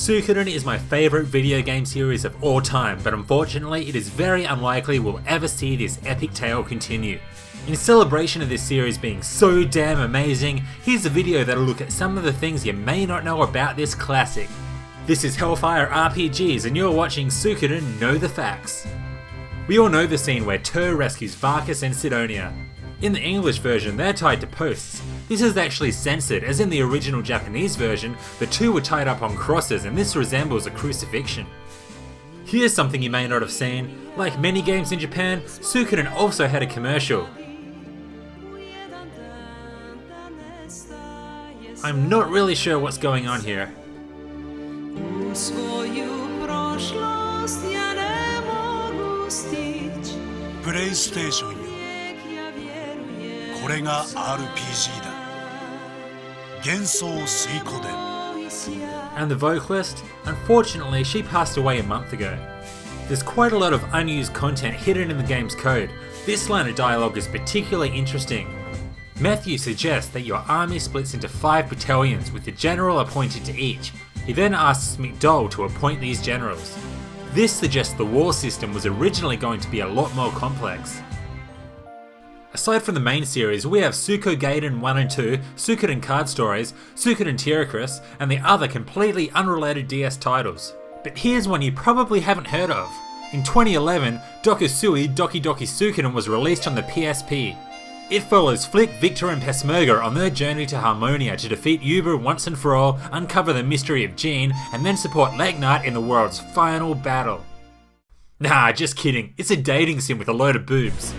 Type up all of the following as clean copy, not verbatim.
Suikoden is my favourite video game series of all time, but unfortunately it is very unlikely we'll ever see this epic tale continue. In celebration of this series being so damn amazing, here's a video that'll look at some of the things you may not know about this classic. This is Hellfire RPGs and you're watching Suikoden Know the Facts. We all know the scene where Ter rescues Varkas and Sidonia. In the English version they're tied to posts. This is actually censored, as in the original Japanese version the two were tied up on crosses and this resembles a crucifixion. Here's something you may not have seen. Like many games in Japan, Suikoden also had a commercial. I'm not really sure what's going on here. PlayStation よ。これが RPG だ。幻想水湖伝。 And the vocalist? Unfortunately, she passed away a month ago. There's quite a lot of unused content hidden in the game's code. This line of dialogue is particularly interesting. Matthew suggests that your army splits into 5 battalions with the general appointed to each. He then asks McDowell to appoint these generals. This suggests the war system was originally going to be a lot more complex. Aside from the main series, we have Suiko Gaiden 1 and 2, Suikoden Card Stories, Suikoden Tierkris, and the other completely unrelated DS titles. But here's one you probably haven't heard of. In 2011, Dokusui Doki Doki Suikoden was released on the PSP. It follows Flick, Victor and Peshmerga on their journey to Harmonia to defeat Yubu once and for all, uncover the mystery of Jean, and then support Legnat in the world's final battle. Nah, just kidding, it's a dating sim with a load of boobs.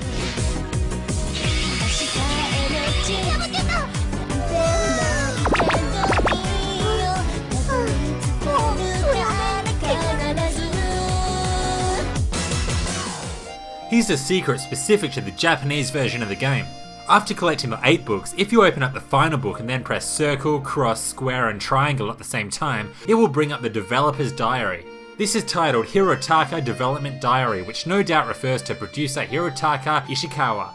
Here's a secret specific to the Japanese version of the game. After collecting the 8 books, if you open up the final book and then press circle, cross, square and triangle at the same time, it will bring up the developer's diary. This is titled Hirotaka Development Diary, which no doubt refers to producer Hirotaka Ishikawa.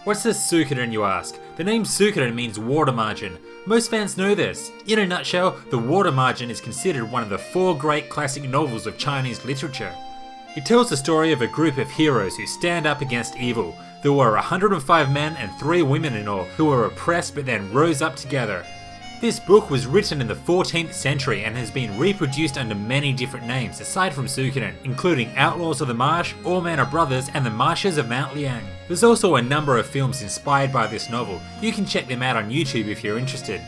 What's this Suikoden, you ask? The name Suikoden means water margin. Most fans know this. In a nutshell, the water margin is considered one of the 4 great classic novels of Chinese literature. It tells the story of a group of heroes who stand up against evil. There were 105 men and 3 women in all who were oppressed but then rose up together. This book was written in the 14th century and has been reproduced under many different names aside from Suikoden, including Outlaws of the Marsh, All Manor Brothers and The Marshes of Mount Liang. There's also a number of films inspired by this novel. You can check them out on YouTube if you're interested.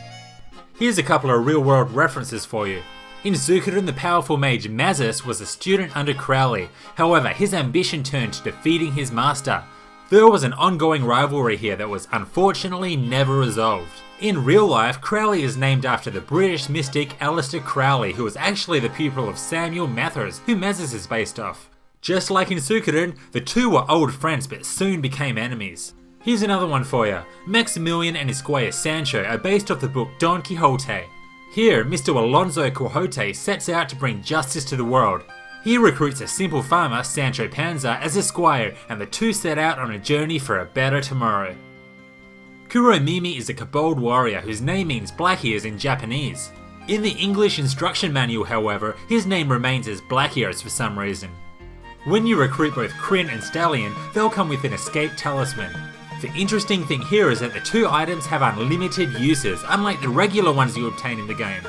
Here's a couple of real world references for you. In Suikoden, the powerful mage Mazis was a student under Crowley. However, his ambition turned to defeating his master. There was an ongoing rivalry here that was unfortunately never resolved. In real life, Crowley is named after the British mystic Aleister Crowley, who was actually the pupil of Samuel Mathers, who Mazis is based off. Just like in Suikoden, the two were old friends but soon became enemies. Here's another one for you. Maximilian and his squire Sancho are based off the book Don Quixote. Here, Mr. Alonso Quixote sets out to bring justice to the world. He recruits a simple farmer, Sancho Panza, as a squire, and the two set out on a journey for a better tomorrow. Kuromimi is a kobold warrior whose name means black ears in Japanese. In the English instruction manual, however, his name remains as Black Ears for some reason. When you recruit both Kryn and Stallion, they'll come with an escape talisman. The interesting thing here is that the 2 items have unlimited uses, unlike the regular ones you obtain in the game.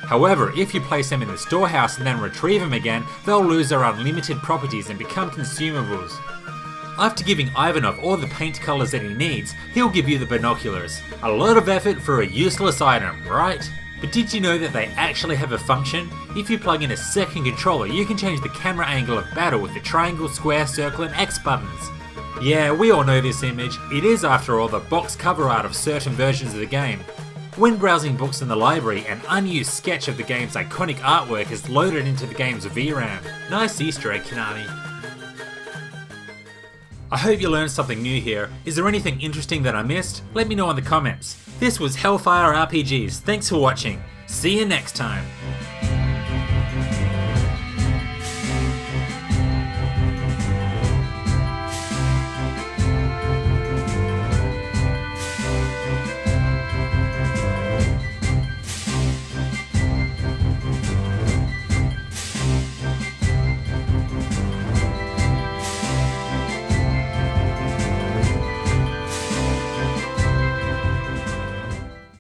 However, if you place them in the storehouse and then retrieve them again, they'll lose their unlimited properties and become consumables. After giving Ivanov all the paint colours that he needs, he'll give you the binoculars. A lot of effort for a useless item, right? But did you know that they actually have a function? If you plug in a second controller, you can change the camera angle of battle with the triangle, square, circle and X buttons. Yeah, we all know this image. It is, after all, the box cover art of certain versions of the game. When browsing books in the library, an unused sketch of the game's iconic artwork is loaded into the game's VRAM. Nice Easter egg, Konami. I hope you learned something new here. Is there anything interesting that I missed? Let me know in the comments. This was Hellfire RPGs. Thanks for watching. See you next time.